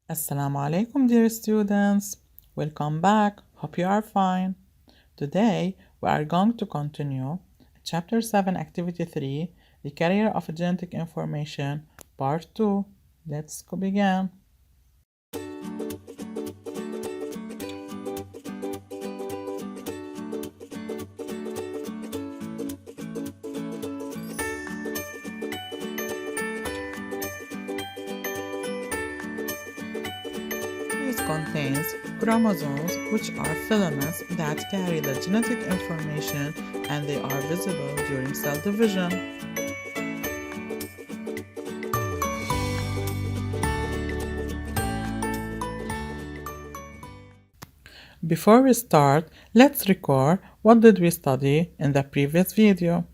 Assalamu alaikum, dear students. Welcome back. Hope you are fine. Today, we are going to continue Chapter 7, Activity 3, The Carrier of Genetic Information, Part 2. Let's begin. This contains chromosomes, which are filaments that carry the genetic information and they are visible during cell division. Before we start, let's record what did we study in the previous video.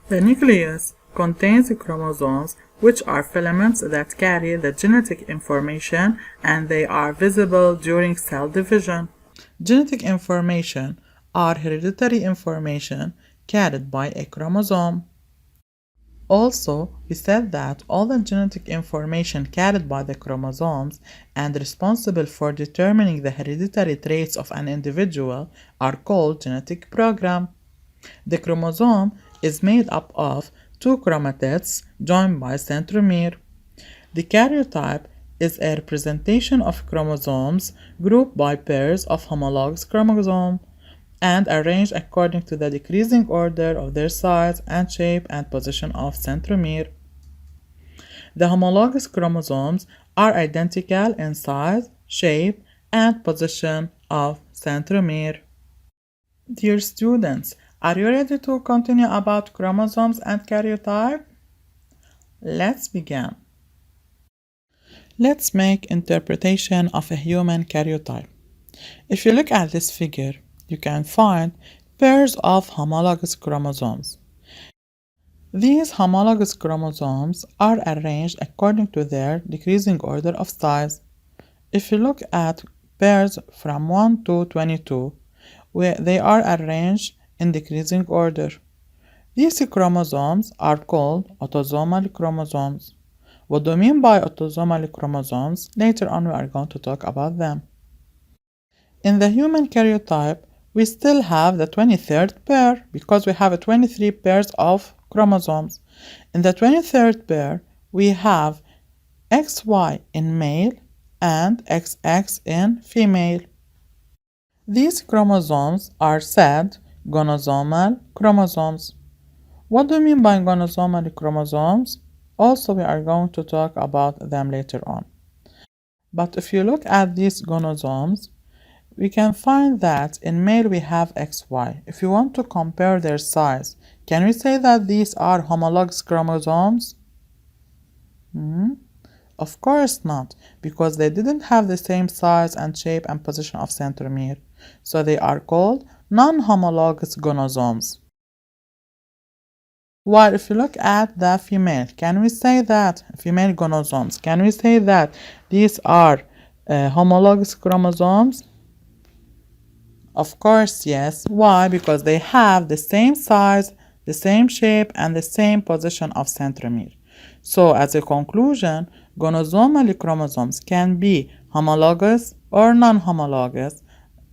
The nucleus contains chromosomes, which are filaments that carry the genetic information and they are visible during cell division. Genetic information are hereditary information carried by a chromosome. Also, we said that all the genetic information carried by the chromosomes and responsible for determining the hereditary traits of an individual are called genetic program. The chromosome is made up of two chromatids joined by centromere. The karyotype is a representation of chromosomes grouped by pairs of homologous chromosomes and arranged according to the decreasing order of their size and shape and position of centromere. The homologous chromosomes are identical in size, shape, and position of centromere. Dear students, are you ready to continue about chromosomes and karyotype? Let's begin. Let's make interpretation of a human karyotype. If you look at this figure, you can find pairs of homologous chromosomes. These homologous chromosomes are arranged according to their decreasing order of size. If you look at pairs from 1 to 22, they are arranged in decreasing order. These chromosomes are called autosomal chromosomes. What do you mean by autosomal chromosomes? Later on we are going to talk about them. In the human karyotype, we still have the 23rd pair because we have 23 pairs of chromosomes. In the 23rd pair, we have XY in male and XX in female. These chromosomes are said gonosomal chromosomes. What do you mean by gonosomal chromosomes? Also, we are going to talk about them later on. But if you look at these gonosomes, we can find that in male we have XY. If you want to compare their size, can we say that these are homologous chromosomes? Of course not, because they didn't have the same size and shape and position of centromere. So they are called non-homologous gonosomes. While if you look at the female, can we say that female gonosomes, can we say that these are homologous chromosomes? Of course, yes. Why? Because they have the same size, the same shape, and the same position of centromere. So, as a conclusion, gonosomal chromosomes can be homologous or non-homologous,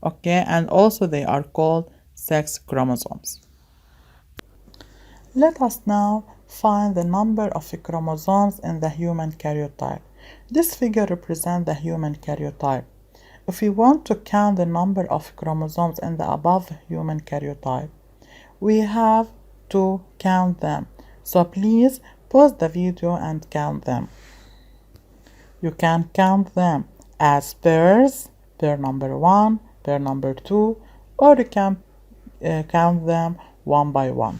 okay, and also they are called sex chromosomes. Let us now find the number of chromosomes in the human karyotype. This figure represents the human karyotype. If we want to count the number of chromosomes in the above human karyotype, we have to count them. So please pause the video and count them. You can count them as pairs, pair number 1, pair number 2, or you can count them one by one.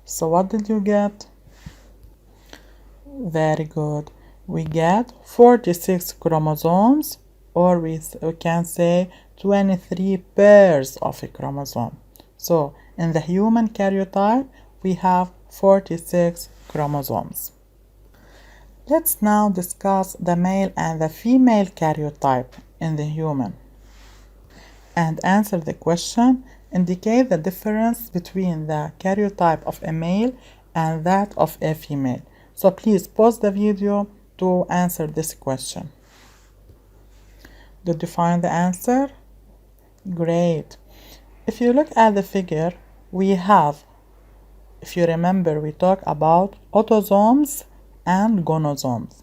So what did you get? Very good. We get 46 chromosomes, or we can say 23 pairs of a chromosome. So in the human karyotype, we have 46 chromosomes. Let's now discuss the male and the female karyotype in the human and answer the question. Indicate the difference between the karyotype of a male and that of a female. So please pause the video to answer this question. Did you find the answer? Great. If you look at the figure, we have, if you remember, we talked about autosomes and gonosomes.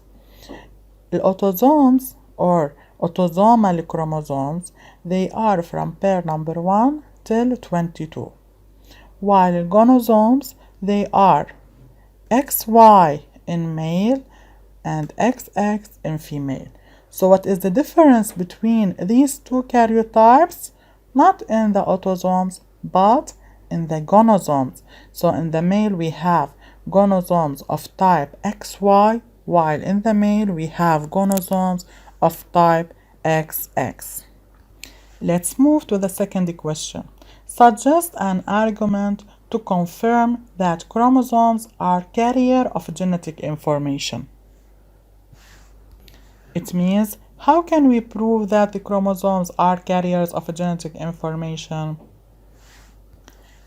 The autosomes or autosomal chromosomes, they are from pair number 1 till 22, while gonosomes, they are XY in male and XX in female. So what is the difference between these two karyotypes? Not in the autosomes, but in the gonosomes. So in the male we have gonosomes of type XY, while in the male we have gonosomes of type XX. Let's move to the second question. Suggest an argument to confirm that chromosomes are carrier of genetic information. It means, how can we prove that the chromosomes are carriers of genetic information?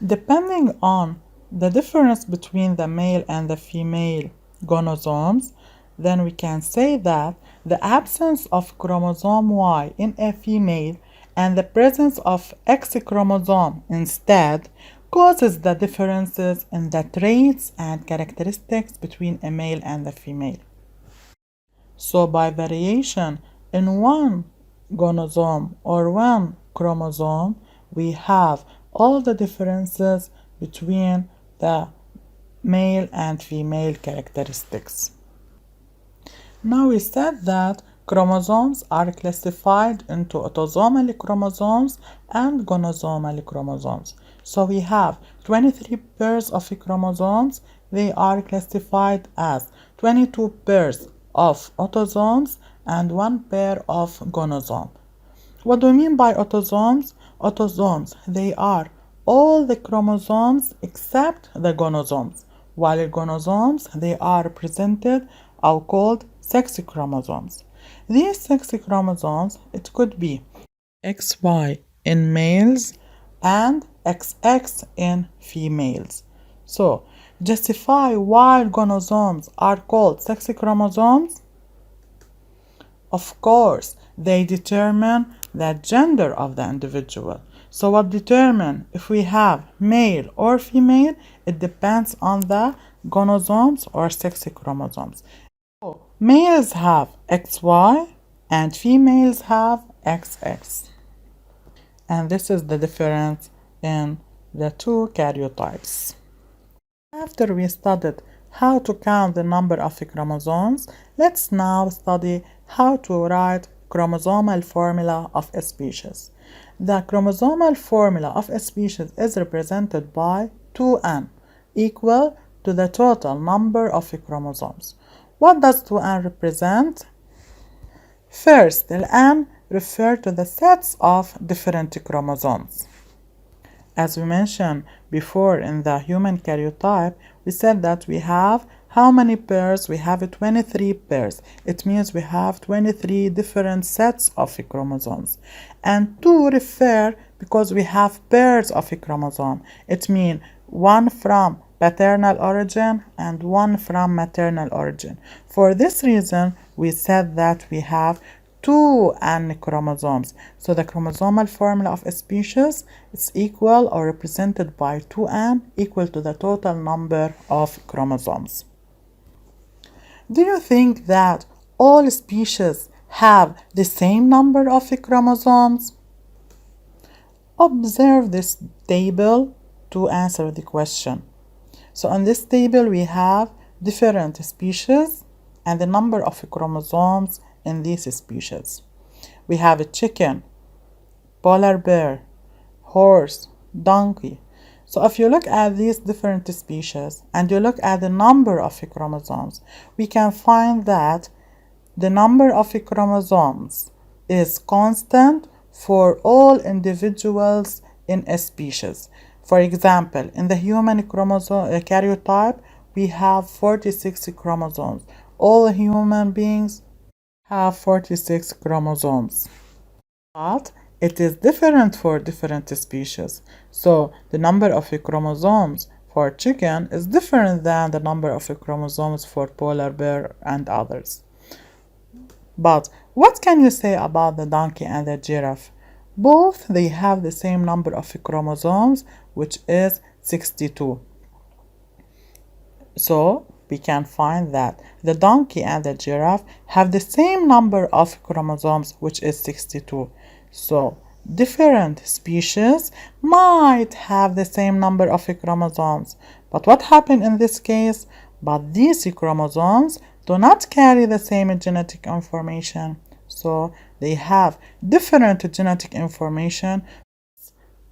Depending on the difference between the male and the female gonosomes, then we can say that the absence of chromosome Y in a female and the presence of X chromosome instead causes the differences in the traits and characteristics between a male and a female. So by variation in one gonosome or one chromosome, we have all the differences between the male and female characteristics. Now we said that chromosomes are classified into autosomal chromosomes and gonosomal chromosomes. So we have 23 pairs of chromosomes. They are classified as 22 pairs of autosomes and 1 pair of gonosomes. What do we mean by autosomes? Autosomes, they are all the chromosomes except the gonosomes, while gonosomes, they are represented or called sex chromosomes. These sex chromosomes, it could be XY in males and XX in females. So, justify why gonosomes are called sex chromosomes. Of course, they determine the gender of the individual. So what determines if we have male or female? It depends on the gonosomes or sex chromosomes. So, males have XY and females have XX. And this is the difference in the two karyotypes. After we studied how to count the number of chromosomes, let's now study how to write chromosomal formula of a species. The chromosomal formula of a species is represented by 2n, equal to the total number of chromosomes. What does 2n represent? First, the n refers to the sets of different chromosomes. As we mentioned before in the human karyotype, we said that we have how many pairs? We have 23 pairs. It means we have 23 different sets of chromosomes. And 2 refer because we have pairs of chromosome. It means one from paternal origin and one from maternal origin. For this reason, we said that we have 2n chromosomes. So the chromosomal formula of a species is equal or represented by 2n, equal to the total number of chromosomes. Do you think that all species have the same number of chromosomes? Observe this table to answer the question. So on this table we have different species and the number of chromosomes in these species. We have a chicken, polar bear, horse, donkey. So if you look at these different species and you look at the number of chromosomes, we can find that the number of chromosomes is constant for all individuals in a species. For example, in the human karyotype, we have 46 chromosomes. All human beings have 46 chromosomes. But it is different for different species. So the number of chromosomes for chicken is different than the number of chromosomes for polar bear and others. But what can you say about the donkey and the giraffe? Both they have the same number of chromosomes, which is 62. So we can find that the donkey and the giraffe have the same number of chromosomes, which is 62. So different species might have the same number of chromosomes. But what happened in this case? But these chromosomes do not carry the same genetic information. So they have different genetic information.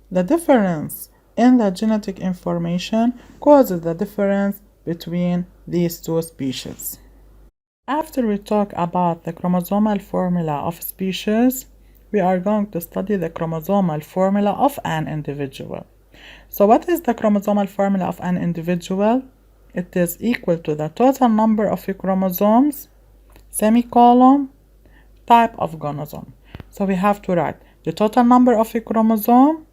The difference in the genetic information causes the difference between these two species. After we talk about the chromosomal formula of species, we are going to study the chromosomal formula of an individual. So what is the chromosomal formula of an individual? It is equal to the total number of chromosomes, semicolon, type of gonozome. So we have to write the total number of chromosome,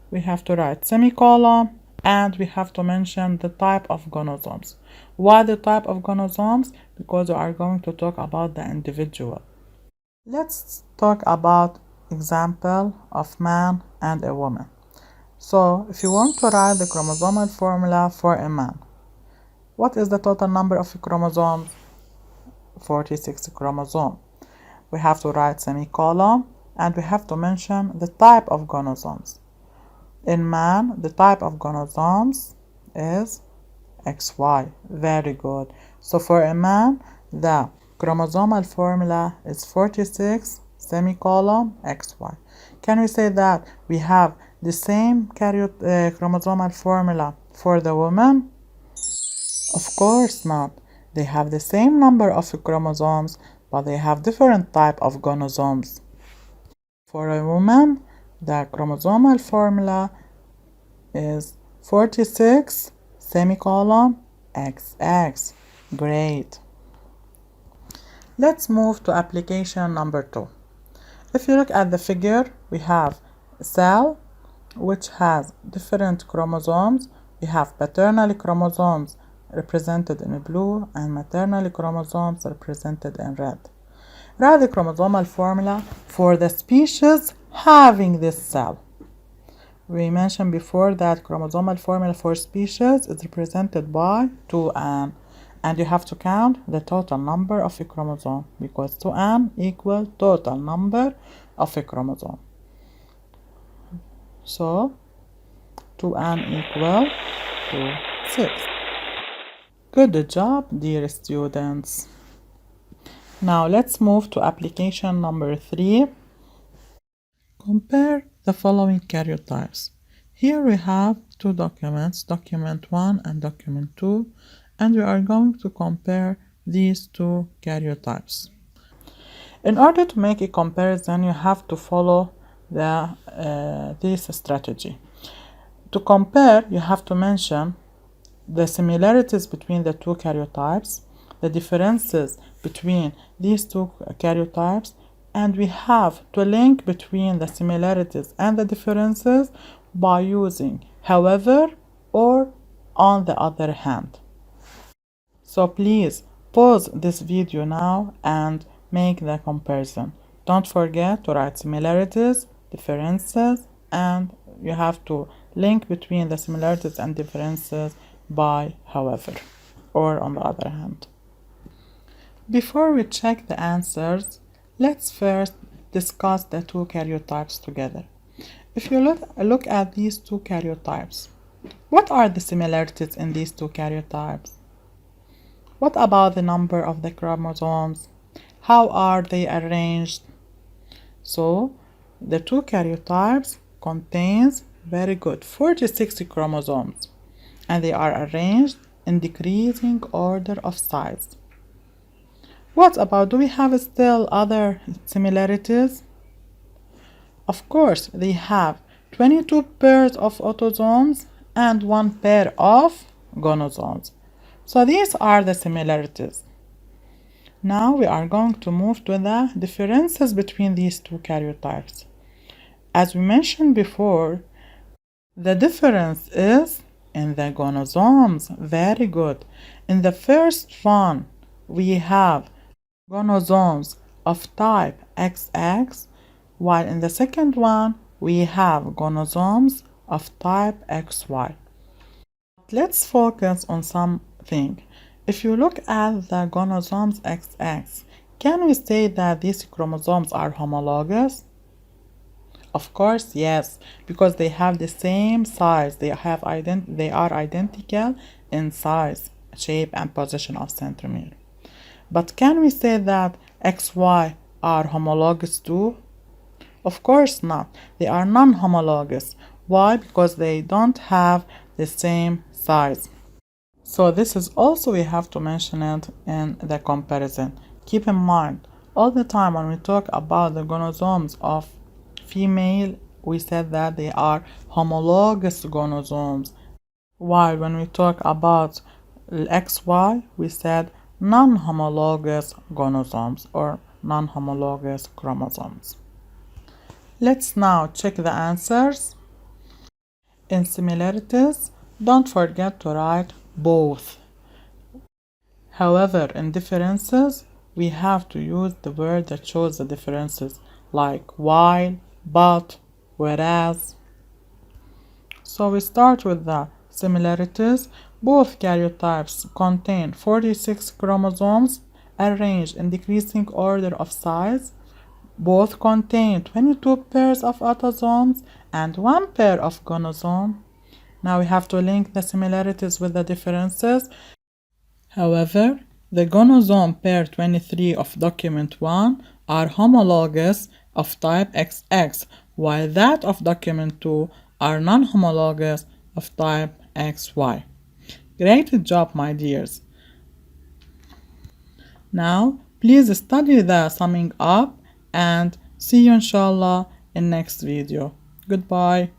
we have to write semicolon, and we have to mention the type of gonosomes. Why the type of gonosomes? Because we are going to talk about the individual. Let's talk about example of man and a woman. So if you want to write the chromosomal formula for a man, what is the total number of chromosomes? 46 chromosomes. We have to write semicolon, and we have to mention the type of gonosomes. In man, the type of gonosomes is XY. Very good. So for a man, the chromosomal formula is 46 semicolon XY. Can we say that we have the same chromosomal formula for the woman? Of course not. They have the same number of chromosomes, but they have different type of gonosomes. For a woman, the chromosomal formula is 46 semicolon XX. Great. Let's move to application number 2. If you look at the figure, we have a cell which has different chromosomes. We have paternal chromosomes represented in blue and maternal chromosomes represented in red. Write the chromosomal formula for the species having this cell. We mentioned before that chromosomal formula for species is represented by 2n, and you have to count the total number of a chromosome because 2n equal total number of a chromosome. So 2n equal to 6. Good job, dear students. Now let's move to application number 3. Compare the following karyotypes. Here we have two documents, document 1 and document 2, and we are going to compare these two karyotypes. In order to make a comparison, you have to follow this strategy. To compare, you have to mention the similarities between the two karyotypes, the differences between these two karyotypes, and we have to link between the similarities and the differences by using however or on the other hand. So please pause this video now and make the comparison. Don't forget to write similarities, differences, and you have to link between the similarities and differences by however or on the other hand. Before we check the answers, let's first discuss the two karyotypes together. If you look at these two karyotypes, what are the similarities in these two karyotypes? What about the number of the chromosomes? How are they arranged? So, the two karyotypes contains very good 46 chromosomes, and they are arranged in decreasing order of size. What about, do we have still other similarities? Of course, they have 22 pairs of autosomes and 1 pair of gonosomes. So these are the similarities. Now we are going to move to the differences between these two karyotypes. As we mentioned before, the difference is In the gonosomes, very good. In the first one, we have gonosomes of type XX, while in the second one, we have gonosomes of type XY. Let's focus on something. If you look at the gonosomes XX, can we say that these chromosomes are homologous? Of course, yes, because they have the same size. They are identical in size, shape, and position of centromere. But can we say that XY are homologous too? Of course not. They are non-homologous. Why? Because they don't have the same size. So this is also, we have to mention it in the comparison. Keep in mind, all the time when we talk about the gonosomes of female, we said that they are homologous gonosomes, while when we talk about XY, we said non-homologous gonosomes or non-homologous chromosomes. Let's now check the answers. In similarities, don't forget to write both. However, in differences, we have to use the word that shows the differences, like while, but, whereas. So we start with the similarities. Both karyotypes contain 46 chromosomes arranged in decreasing order of size. Both contain 22 pairs of autosomes and 1 pair of gonosome. Now we have to link the similarities with the differences. However, the gonosome pair 23 of document 1 are homologous of type XX, while that of document 2 are non-homologous of type XY. Great job, my dears. Now, please study the summing up and see you inshallah in next video. Goodbye.